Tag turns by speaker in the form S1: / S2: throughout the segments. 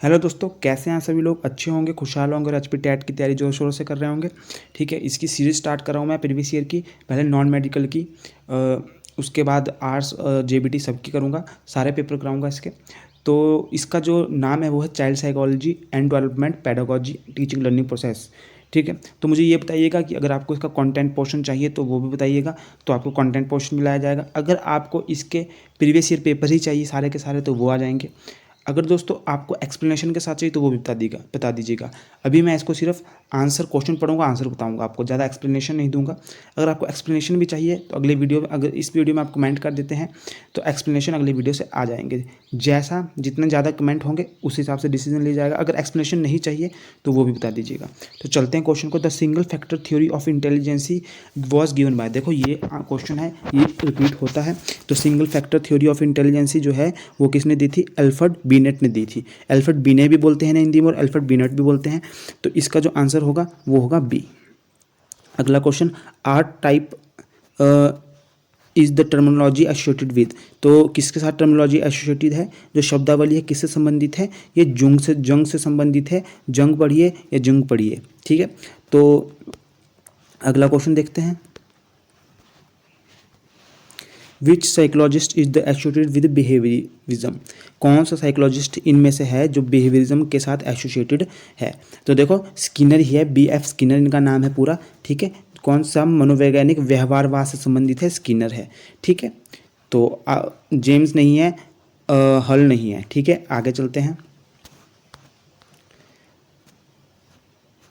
S1: Hello दोस्तों, कैसे हैं सभी लोग? अच्छे होंगे, खुशहाल होंगे और एचपी टेट की तैयारी जोर शोर से कर रहे होंगे। ठीक है, इसकी सीरीज़ स्टार्ट कर रहा हूँ मैं प्रीवियस ईयर की। पहले नॉन मेडिकल की, उसके बाद आर्ट्स जेबीटी सबकी करूँगा, सारे पेपर कराऊँगा इसके। तो इसका जो नाम है वो है child psychology and development pedagogy teaching learning process. ठीक है, तो मुझे ये बताइएगा कि अगर आपको इसका कंटेंट पोर्शन चाहिए तो वो भी बताइएगा, तो आपको कंटेंट पोर्शन मिलाया जाएगा। अगर आपको इसके प्रीवियस ईयर पेपर ही चाहिए सारे के सारे तो वो आ जाएंगे। अगर दोस्तों आपको एक्सप्लेनेशन के साथ चाहिए तो वो भी बता दीजिएगा। अभी मैं इसको सिर्फ आंसर क्वेश्चन पढ़ूंगा, आंसर बताऊंगा आपको, ज़्यादा एक्सप्लेनेशन नहीं दूंगा। अगर आपको एक्सप्लेनेशन भी चाहिए तो अगले वीडियो में, अगर इस वीडियो में आप कमेंट कर देते हैं तो एक्सप्लेनेशन अगले वीडियो से आ जाएंगे। जैसा जितने ज़्यादा कमेंट होंगे उस हिसाब से डिसीजन लिया जाएगा। अगर एक्सप्लेनेशन नहीं चाहिए तो वो भी बता दीजिएगा। तो चलते हैं क्वेश्चन को। The single factor theory of intelligency was given by, देखो ये क्वेश्चन है, ये रिपीट होता है। तो single factor theory of intelligency जो है वो किसने दी थी? अल्फ्रेड बिनेट ने दी थी। अल्फ्रेड बिने भी बोलते हैं ना हिंदी में, और अल्फ्रेड बिनेट भी बोलते हैं। तो इसका जो आंसर होगा वो होगा बी। अगला question, art type is the terminology associated with, तो किसके साथ टर्मिनोलॉजी एसोसिएटेड है? जो शब्दावली है किससे संबंधित है? ये जंग से संबंधित है। जंग पढ़िए या जंग पढ़िए। ठीक है, तो अगला क्वेश्चन देखते हैं। Which psychologist is the associated with behaviourism, कौन सा साइकोलॉजिस्ट इनमें से है जो बिहेवियरिज्म के साथ एसोसिएटेड है? तो देखो स्किनर ही है, BF स्किनर इनका नाम है पूरा। ठीक है, कौन सा मनोवैज्ञानिक व्यवहारवाद से संबंधित है? स्किनर है। ठीक है, तो जेम्स नहीं है, हल नहीं है। ठीक है, आगे चलते हैं।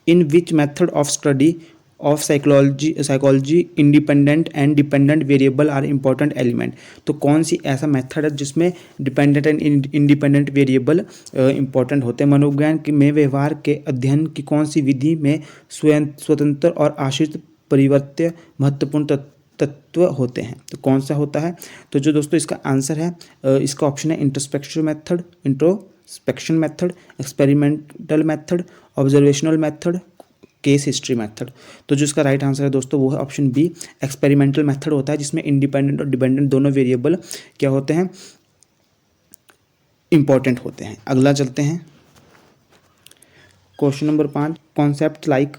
S1: In which method of study of psychology independent and dependent variable are important element, तो कौन सी ऐसा मेथड है जिसमें dependent and independent variable important होते हैं? मनोविज्ञान में व्यवहार के अध्ययन की कौन सी विधि में स्वतंत्र और आश्रित परिवर्त्य महत्वपूर्ण तत्व होते हैं? तो कौन सा होता है? तो जो दोस्तों इसका आंसर है, इसका ऑप्शन है introspection method, experimental method, observational method, case history method. तो जो इसका राइट आंसर है दोस्तों वो है ऑप्शन बी, एक्सपेरिमेंटल मेथड होता है, जिसमें इंडिपेंडेंट और डिपेंडेंट दोनों वेरिएबल क्या होते हैं? इंपॉर्टेंट होते हैं। अगला चलते हैं, क्वेश्चन नंबर 5। कॉन्सेप्ट लाइक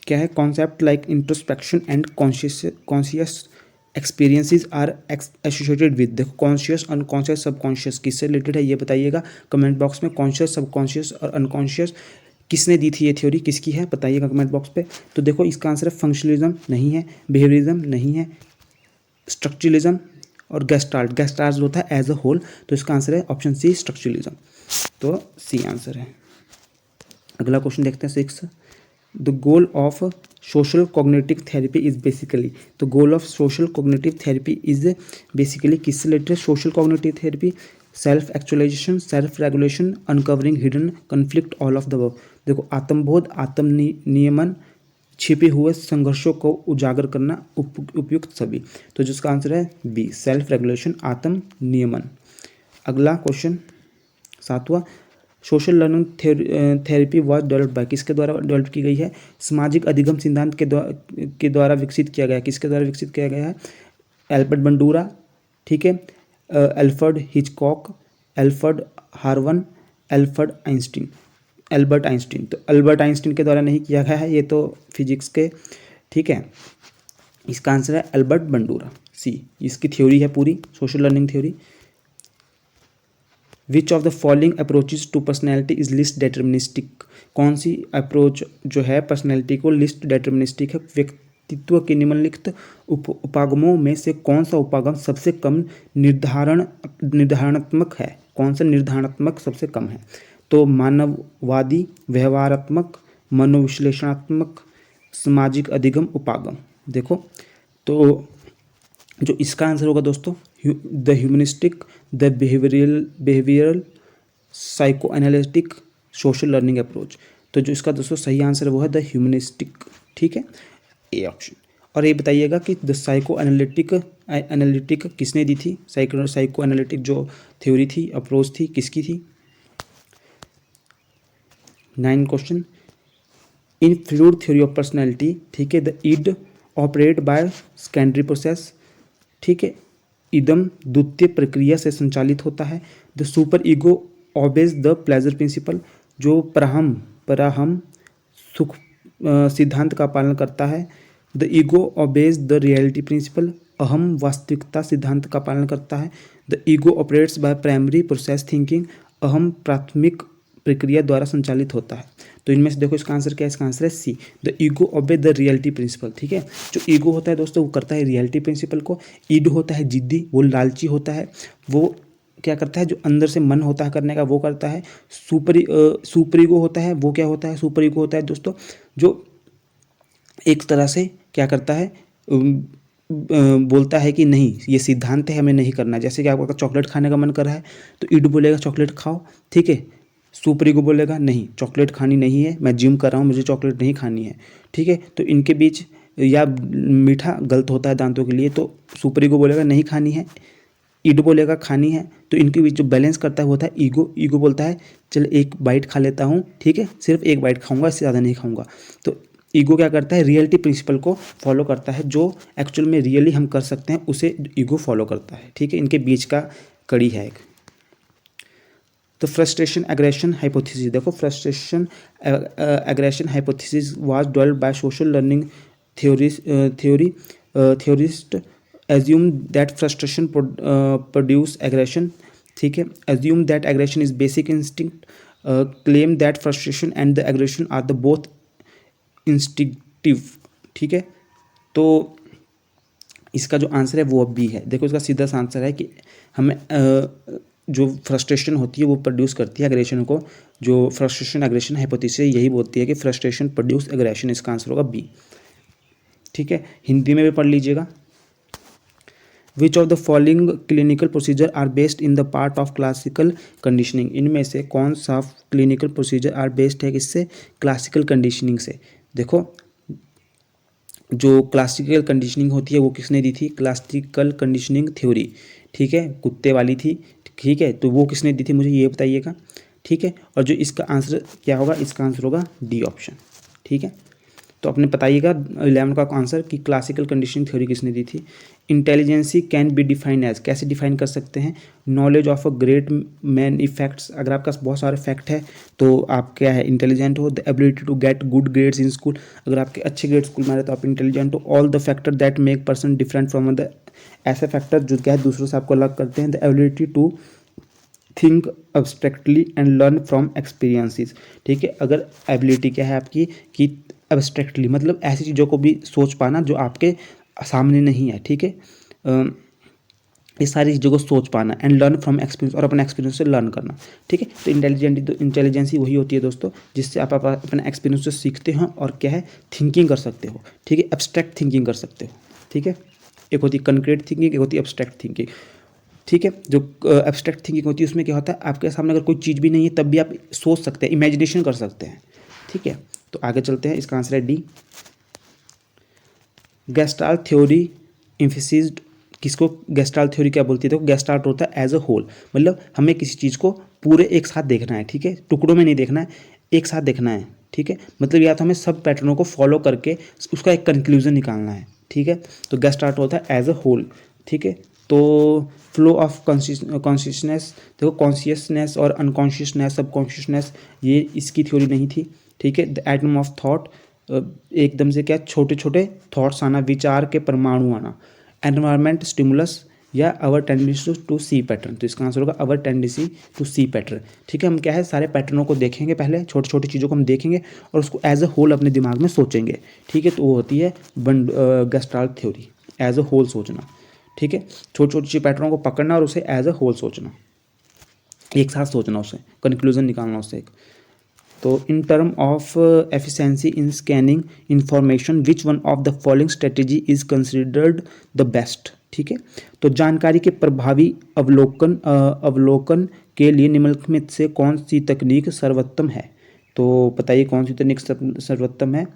S1: क्या है? Concept like introspection and conscious experiences are associated with, देखो कॉन्शियस, अनकॉन्शियस, सबकॉन्शियस किससे रिलेटेड है ये बताइएगा कमेंट बॉक्स में। कॉन्शियस, सबकॉन्शियस और अनकॉन्शियस किसने दी थी ये थ्योरी, किसकी है बताइएगा कमेंट बॉक्स पे। तो देखो इसका आंसर है फंक्शनलिज्म नहीं है, बिहेवियरिज्म नहीं है, स्ट्रक्चरलिज्म और गेस्टाल्ट होता है एज अ होल। तो इसका आंसर है ऑप्शन सी, स्ट्रक्चरलिज्म। तो सी आंसर है। अगला क्वेश्चन देखते हैं 6। The goal of social cognitive therapy is basically, तो goal of social cognitive therapy is basically किससे related? Social cognitive therapy, self actualisation, self regulation, uncovering hidden conflict, all of the above. देखो आत्मबोध, आत्म नियमन, छिपे हुए संघर्षों को उजागर करना, उपयुक्त सभी। तो जिसका आंसर है बी, सेल्फ रेगुलेशन, आत्म नियमन। अगला क्वेश्चन 7वां, social learning therapy was developed by, किसके द्वारा डेवलप की गई है? सामाजिक अधिगम सिद्धांत के द्वारा विकसित किया गया है। किसके द्वारा विकसित किया गया है? एल्बर्ट बंडूरा, ठीक है, Alfred Hitchcock, Alfred Harwan, Albert Einstein. तो एल्बर्ट आइंस्टीन के द्वारा नहीं किया गया है, ये तो फिजिक्स के। ठीक है, इसका आंसर है एल्बर्ट बंडूरा, सी। इसकी थ्योरी है पूरी, social learning theory. Which of the following approaches to personality is least deterministic, कौन सी अप्रोच जो है पर्सनैलिटी को लिस्ट डिटर्मिनिस्टिक है? व्यक्तित्व के निम्नलिखित उपागमों में से कौन सा उपागम सबसे कम निर्धारणात्मक है? कौन सा निर्धारणात्मक सबसे कम है? तो मानववादी, व्यवहारात्मक, मनोविश्लेषणात्मक, सामाजिक अधिगम, उपागम। देखो तो जो इसका आंसर होगा दोस्तों the humanistic, the behavioural, psycho analytic, social learning approach. तो जो इसका दोस्तों सही आंसर है वो है द ह्यूमनिस्टिक। ठीक है, ए ऑप्शन। और ये बताइएगा कि द साइको एनालिटिक किसने दी थी? साइको एनालिटिक जो थ्योरी थी, अप्रोच थी, किसकी थी? 9 question, in Freud theory of personality, ठीक है, the id operate by secondary process, ठीक है, इदम द्वितीय प्रक्रिया से संचालित होता है। The super ego obeys the pleasure principle, जो पराहम सुख सिद्धांत का पालन करता है। The ego obeys the reality principle, अहम वास्तविकता सिद्धांत का पालन करता है। The ego operates by primary process thinking, अहम प्राथमिक प्रक्रिया द्वारा संचालित होता है। तो इनमें से देखो इसका आंसर क्या है, इसका आंसर है C, the ego obey the reality principle. ठीक है, जो ईगो होता है दोस्तों वो करता है रियलिटी प्रिंसिपल को। ईड होता है जिद्दी, वो लालची होता है, वो क्या करता है, जो अंदर से मन होता है करने का वो करता है। सुपर ईगो होता है, वो क्या होता है, सुपर ईगो होता है दोस्तों जो एक तरह से क्या करता है, बोलता है कि नहीं ये सिद्धांत है हमें नहीं करना। जैसे कि आपका चॉकलेट खाने का मन कर रहा है तो ईड बोलेगा चॉकलेट खाओ, ठीक है। सुपर ईगो बोलेगा नहीं चॉकलेट खानी नहीं है, मैं जिम कर रहा हूँ मुझे चॉकलेट नहीं खानी है, ठीक है। तो इनके बीच, या मीठा गलत होता है दांतों के लिए तो सुपर ईगो बोलेगा नहीं खानी है, ईड बोलेगा खानी है। तो इनके बीच जो बैलेंस करता है वो होता है ईगो। ईगो बोलता है चल एक बाइट खा लेता हूँ, ठीक है, सिर्फ एक बाइट खाऊंगा, इससे ज़्यादा नहीं खाऊंगा। तो ईगो क्या करता है, रियलिटी प्रिंसिपल को फॉलो करता है, जो एक्चुअल में रियली हम कर सकते हैं उसे ईगो फॉलो करता है, ठीक है। इनके बीच का कड़ी है एक। तो फ्रस्ट्रेशन एग्रेशन हाइपोथेसिस, देखो frustration aggression hypothesis was developed by social learning theorist assume that frustration produce aggression, ठीक है। assume that aggression is basic instinct, claim that frustration and the aggression are the both instinctive, ठीक है। तो इसका जो answer है वो अब बी है। देखो इसका सीधा सा आंसर है कि हमें जो फ्रस्ट्रेशन होती है वो प्रोड्यूस करती है एग्रेशन को। जो फ्रस्ट्रेशन एग्रेशन हाइपोथेसिस यही बोलती है कि फ्रस्ट्रेशन प्रोड्यूस एग्रेशन, इसका आंसर होगा बी, ठीक है। हिंदी में भी पढ़ लीजिएगा। Which of the following clinical procedure are based in the part of classical conditioning, इनमें से कौन सा क्लिनिकल प्रोसीजर आर बेस्ड है किससे, क्लासिकल कंडीशनिंग से। देखो जो क्लासिकल कंडीशनिंग होती है वो किसने दी थी, क्लासिकल कंडीशनिंग थ्योरी, ठीक है, कुत्ते वाली थी, ठीक है। तो वो किसने दी थी मुझे ये बताइएगा, ठीक है। और जो इसका आंसर क्या होगा, इसका आंसर होगा डी ऑप्शन, ठीक है। तो अपने बताइएगा 11 का आंसर कि क्लासिकल कंडीशनिंग थ्योरी किसने दी थी। Intelligency can be define as, कैसे डिफाइन कर सकते हैं, knowledge of a great man effects, अगर आपके पास बहुत सारे फैक्ट है तो आप क्या है इंटेलिजेंट हो। The ability to get good grades in school, अगर आपके अच्छे ग्रेड स्कूल में आ रहे तो आप इंटेलिजेंट हो। All the factor that make person different from the, ऐसे फैक्टर जो क्या है दूसरों से आपको अलग करते हैं। The ability to think abstractly and learn from experiences, ठीक है। अगर एबिलिटी क्या है आपकी कि अब्स्ट्रैक्टली मतलब ऐसी चीज़ों को भी सोच पाना जो आपके सामने नहीं है, ठीक है। ये सारी चीज़ों को सोच पाना एंड लर्न फ्रॉम एक्सपीरियंस, और अपने एक्सपीरियंस से लर्न करना, ठीक है। तो इंटेलिजेंसी वही होती है दोस्तों जिससे आप अपने एक्सपीरियंस से सीखते हो और क्या है थिंकिंग कर सकते हो, ठीक है, एब्स्ट्रैक्ट थिंकिंग कर सकते हो, ठीक है। एक होती है कंक्रीट थिंकिंग, एक होती है एब्स्ट्रैक्ट थिंकिंग, ठीक है। जो एब्स्ट्रैक्ट थिंकिंग होती है उसमें क्या होता है आपके सामने अगर कोई चीज़ भी नहीं है तब भी आप सोच सकते हैं, इमेजिनेशन कर सकते हैं, ठीक है। तो आगे चलते हैं, इसका आंसर है डी। गेस्टाल्ट थ्योरी एम्फेसिज्ड, किसको गेस्टाल्ट थ्योरी क्या बोलती है, तो गेस्टाल्ट होता है एज अ होल, मतलब हमें किसी चीज़ को पूरे एक साथ देखना है, ठीक है, टुकड़ों में नहीं देखना है, एक साथ देखना है, ठीक है। मतलब या तो हमें सब पैटर्नों को फॉलो करके उसका एक कंक्लूजन निकालना है, ठीक है। तो गेस्टाल्ट होता है एज अ होल, ठीक है। तो फ्लो ऑफ कॉन्शियसनेस, देखो कॉन्शियसनेस और अनकॉन्शियसनेस सबकॉन्शियसनेस ये इसकी थ्योरी नहीं थी, ठीक है। द एटम ऑफ थॉट, एकदम से क्या छोटे छोटे थॉट्स आना, विचार के परमाणु आना। एनवायरमेंट स्टिमुलस या अवर टेंडेंसी टू सी पैटर्न, तो इसका आंसर होगा अवर टेंडेंसी टू सी पैटर्न, ठीक है। हम क्या है सारे पैटर्नों को देखेंगे, पहले छोटी छोटी चीज़ों को हम देखेंगे और उसको एज अ होल अपने दिमाग में सोचेंगे, ठीक है। तो वो होती है gestalt theory, as a whole सोचना, ठीक है। छोटी छोटी सी पैटर्नों को पकड़ना और उसे एज अ होल सोचना, एक साथ सोचना, उसे कंक्लूजन निकालना उससे एक। तो in term of efficiency in scanning information which one of the following strategy is considered the best, ठीक है। तो जानकारी के प्रभावी अवलोकन के लिए निम्नलिखित में से कौन सी तकनीक सर्वोत्तम है, तो बताइए कौन सी तकनीक सर्वोत्तम है।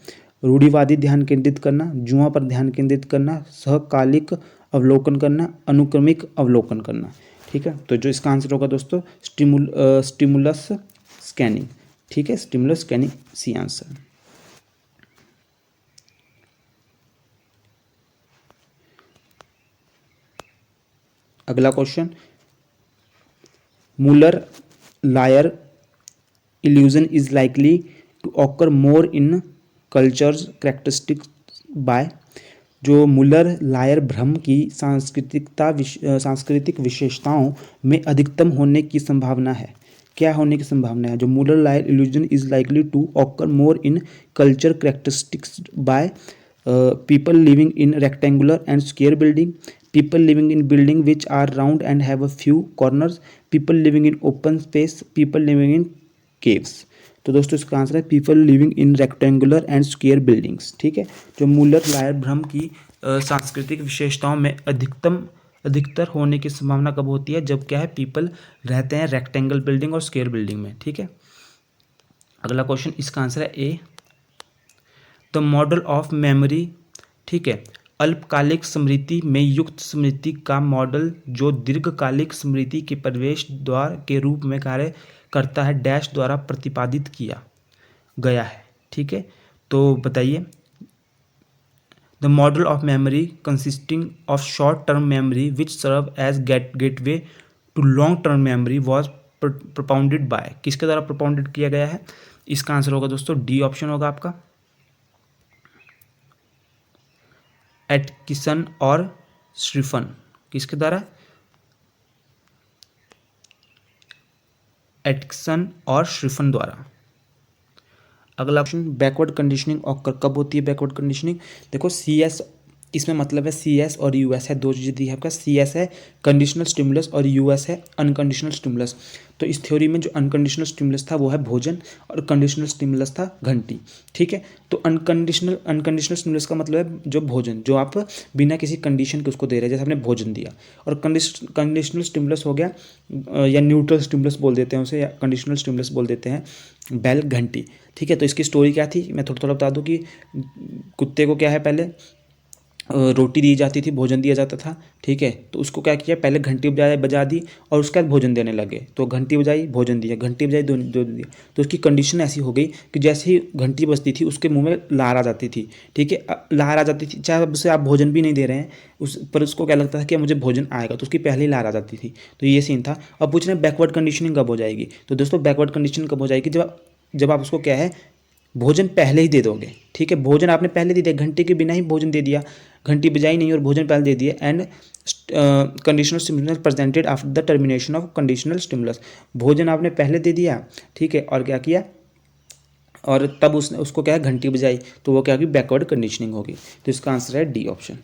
S1: रूढ़िवादी ध्यान केंद्रित करना, जुआ पर ध्यान केंद्रित करना, सहकालिक अवलोकन करना, अनुक्रमिक अवलोकन करना, ठीक है। तो जो इसका आंसर होगा दोस्तों स्टिमुलस स्कैनिंग, ठीक है, स्टिमुलस स्कैनिंग सी आंसर। अगला question, Muller Lyer illusion is likely to occur more in cultures characteristic by जो मुलर लायर भ्रम की सांस्कृतिक विशेषताओं में अधिकतम होने की संभावना है। क्या होने की संभावना है? जो Muller Lyer illusion is likely to occur more in culture characteristics by people living in rectangular and square building, people living in building which are round and have a few corners, people living in open space, people living in caves। तो दोस्तों इसका answer है people living in rectangular and square buildings. ठीक है, जो Müller lawyer भ्रम की सांस्कृतिक विशेषताओं में अधिकतर होने की संभावना कब होती है? जब क्या है, पीपल रहते हैं रेक्टेंगल बिल्डिंग और स्क्वेयर बिल्डिंग में। ठीक है, अगला क्वेश्चन, इसका आंसर है ए, द मॉडल ऑफ मेमोरी। ठीक है, अल्पकालिक स्मृति में युक्त स्मृति का मॉडल जो दीर्घकालिक स्मृति के प्रवेश द्वार के रूप में कार्य करता है डैश द्वारा प्रतिपादित किया गया है। ठीक है, तो बताइए, the model of memory consisting of short term memory which serve as gateway to long term memory was propounded by, किसके द्वारा प्रोपाउंडेड किया गया है? इसका आंसर होगा दोस्तों डी ऑप्शन होगा आपका, एटकिसन और श्रीफन। किसके द्वारा? एटकिसन और श्रीफन द्वारा। अगला ऑप्शन, बैकवर्ड कंडीशनिंग ऑकर कब होती है? बैकवर्ड कंडीशनिंग देखो, सी एस इसमें मतलब है सी एस और यू एस है, दो चीज़ें दी है आपका। सी एस है कंडीशनल स्टिमुलस और यू एस है अनकंडीशनल स्टिमुलस। तो इस थ्योरी में जो अनकंडीशनल स्टिमुलस था वो है भोजन और कंडीशनल स्टिमुलस था घंटी। ठीक है, तो अनकंडीशनल स्टिमुलस का मतलब है जो भोजन, जो आप बिना किसी कंडीशन के उसको दे रहे हैं, जैसे आपने भोजन दिया। और कंडीशनल स्टिमुलस हो गया या न्यूट्रल स्टिमुलस बोल देते हैं उसे, या कंडीशनल स्टिमुलस बोल देते हैं बैल, घंटी। ठीक है, तो इसकी स्टोरी क्या थी मैं थोड़ा थोड़ा बता दूं कि कुत्ते को क्या है, पहले रोटी दी जाती थी, भोजन दिया जाता था। ठीक है, तो उसको क्या किया, पहले घंटी बजा दी और उसके बाद भोजन देने लगे। तो घंटी बजाई, भोजन दिया, घंटी बजाई, दो दिया। तो उसकी कंडीशन ऐसी हो गई कि जैसे ही घंटी बजती थी उसके मुंह में लार आ जाती थी। ठीक है, लार आ जाती थी, चाहे उससे आप भोजन भी नहीं दे रहे हैं पर उसको क्या लगता था कि मुझे भोजन आएगा, तो उसकी पहले ही लार आ जाती थी। तो ये सीन था। अब पूछ रहे हैं बैकवर्ड कंडीशनिंग कब हो जाएगी? तो दोस्तों बैकवर्ड कंडीशन कब हो जाएगी? जब आप उसको क्या है, भोजन पहले ही दे दोगे। ठीक है, भोजन आपने पहले दे दिया, घंटे के बिना ही भोजन दे दिया, घंटी बजाई नहीं और भोजन पहले दे दिया। And conditional stimulus presented after the termination of conditional stimulus, भोजन आपने पहले दे दिया। ठीक है, और क्या किया, और तब उसको क्या है, घंटी बजाई, तो वो क्या होगी, बैकवर्ड कंडीशनिंग होगी। तो इसका आंसर है D option.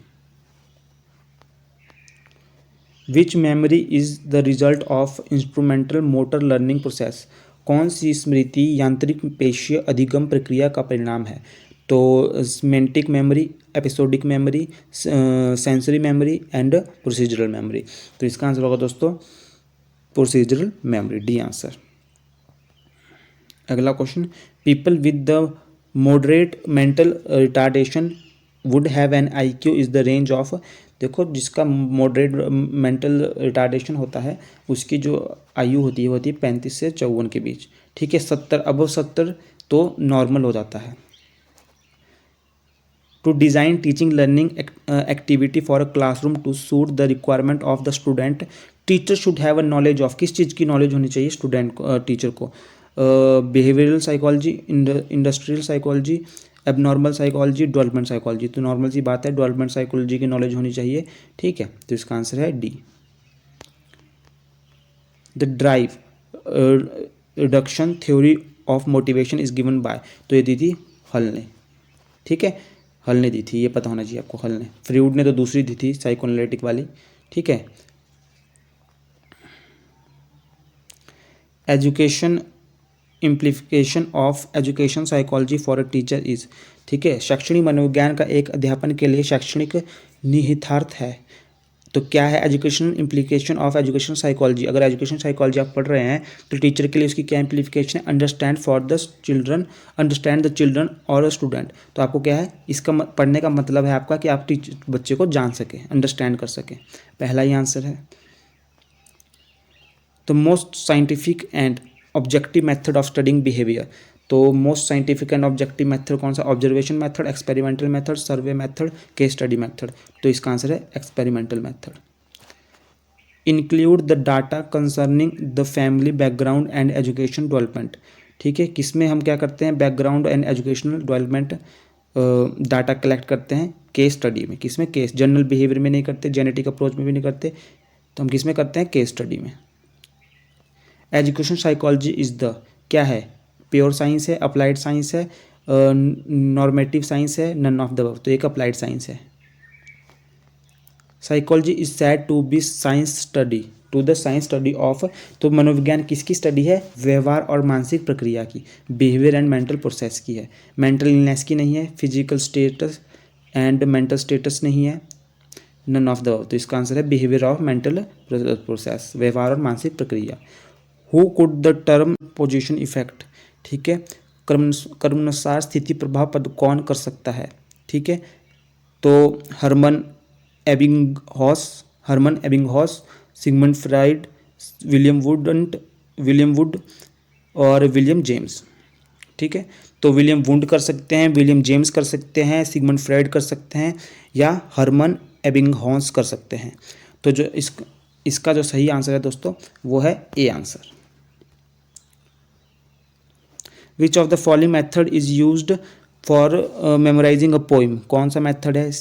S1: Which memory is the result of instrumental motor learning process, कौन सी स्मृति यांत्रिक पेशीय अधिगम प्रक्रिया का परिणाम है? तो semantic memory, episodic memory, sensory memory and procedural memory. तो इसका आंसर होगा दोस्तों प्रोसीजरल मेमोरी, डी आंसर। अगला question, people with the moderate mental retardation would have an IQ is the range of, देखो जिसका मॉडरेट मेंटल रिटार्डेशन होता है उसकी जो आयु होती है वो होती है 35 से 54 के बीच। ठीक है, 70 अबव 70 तो नॉर्मल हो जाता है। To design teaching learning activity for a classroom to suit the requirement of the student, teacher should have a knowledge of, किस चीज़ की नॉलेज होनी चाहिए स्टूडेंट को, टीचर को? Behavioural psychology, industrial psychology, abnormal psychology, development psychology. तो normal सी बात है, डेवलपमेंट साइकोलॉजी की नॉलेज होनी चाहिए। ठीक है, तो इसका आंसर है D. The drive reduction theory of motivation is given by, तो ये दी थी हल ने। ठीक है, हल ने दी थी, ये पता होना चाहिए आपको, हल ने। फ्रूड ने तो दूसरी दी थी साइकोएनालिटिक वाली। ठीक है, education implication of education psychology for a teacher is, ठीक है, शैक्षणिक मनोविज्ञान का एक अध्यापन के लिए शैक्षणिक निहितार्थ है। तो क्या है education implication of education psychology? अगर एजुकेशन साइकोलॉजी आप पढ़ रहे हैं तो टीचर के लिए उसकी क्या इम्प्लीकेशन है? Understand for the children, understand the children और स्टूडेंट। तो आपको क्या है, इसका पढ़ने का मतलब है आपका कि आप बच्चे को जान सकें, अंडरस्टैंड कर सकें। पहला ही आंसर है। The most scientific and objective method of studying behaviour, तो most scientific and objective method कौन सा? Observation method, experimental method, survey method, case study method. तो इसका आंसर है experimental method. Include the data concerning the family background and education development. ठीक है, किसमें हम क्या करते हैं, background and educational development data collect करते हैं, केस स्टडी में। किसमें, केस, जनरल बिहेवियर में नहीं करते, जेनेटिक अप्रोच में भी नहीं करते, तो हम किसमें करते हैं, केस स्टडी में। एजुकेशन साइकोलॉजी इज द, क्या है, प्योर साइंस है, अप्लाइड साइंस है, नॉर्मेटिव साइंस है, नन ऑफ द अबव, तो एक अप्लाइड साइंस है। Psychology is said to be science study, to the science study of, तो मनोविज्ञान किसकी स्टडी है, व्यवहार और मानसिक प्रक्रिया की, बिहेवियर एंड मेंटल प्रोसेस की है, मेंटल इलनेस की नहीं है, physical status and mental status नहीं है, नन ऑफ द अबव, तो इसका आंसर है बिहेवियर ऑफ मेंटल प्रोसेस, व्यवहार और मानसिक प्रक्रिया। Who could the term position effect, ठीक है, कर्मानुसार स्थिति प्रभाव पद कौन कर सकता है, ठीक है, तो Hermann Ebbinghaus, Sigmund Freud, William Wundt और विलियम जेम्स। ठीक है, तो विलियम वुड कर सकते हैं, विलियम जेम्स कर सकते हैं, सिगमंड फ्राइड कर सकते हैं, या हर्मन एबिंगहॉस कर सकते हैं। तो जो इसका जो सही आंसर है दोस्तों वो है A answer. Which of the following method is used for memorising a poem, कौन सा मेथड है,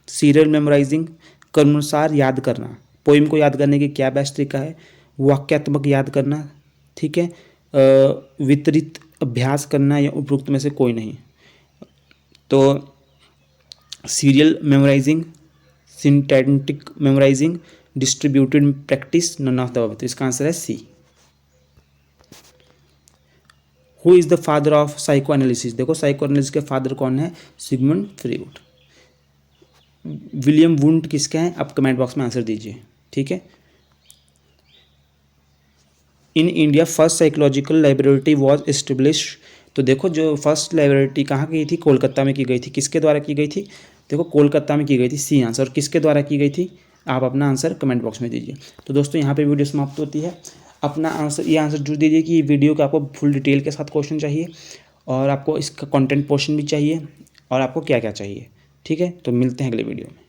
S1: सीरियल मेमोराइजिंग, क्रमानुसार याद करना, पोइम को याद करने की क्या बेस्ट तरीका है, वाक्यात्मक याद करना, ठीक है, वितरित अभ्यास करना, या उपरोक्त में से कोई नहीं। तो serial memorising, syntactic memorising, distributed practice, none of the above, तो इसका आंसर है C. Who is the father of psychoanalysis, देखो साइको एनालिसिस के फादर कौन है, सिगमंड फ्राइड। विलियम वुंड किसके हैं, आप कमेंट बॉक्स में आंसर दीजिए। ठीक है, in India first psychological library was establish, तो देखो जो फर्स्ट लाइब्रेरी कहाँ की थी, कोलकाता में की गई थी, किसके द्वारा की गई थी, देखो कोलकाता में की गई थी, सी आंसर। और किसके द्वारा की गई थी, आप अपना आंसर कमेंट बॉक्स में दीजिए। तो दोस्तों यहाँ पे वीडियो समाप्त होती है। अपना आंसर, ये आंसर जरूर दीजिए कि वीडियो का आपको फुल डिटेल के साथ क्वेश्चन चाहिए, और आपको इसका कंटेंट पोर्शन भी चाहिए, और आपको क्या क्या चाहिए। ठीक है, तो मिलते हैं अगले वीडियो में।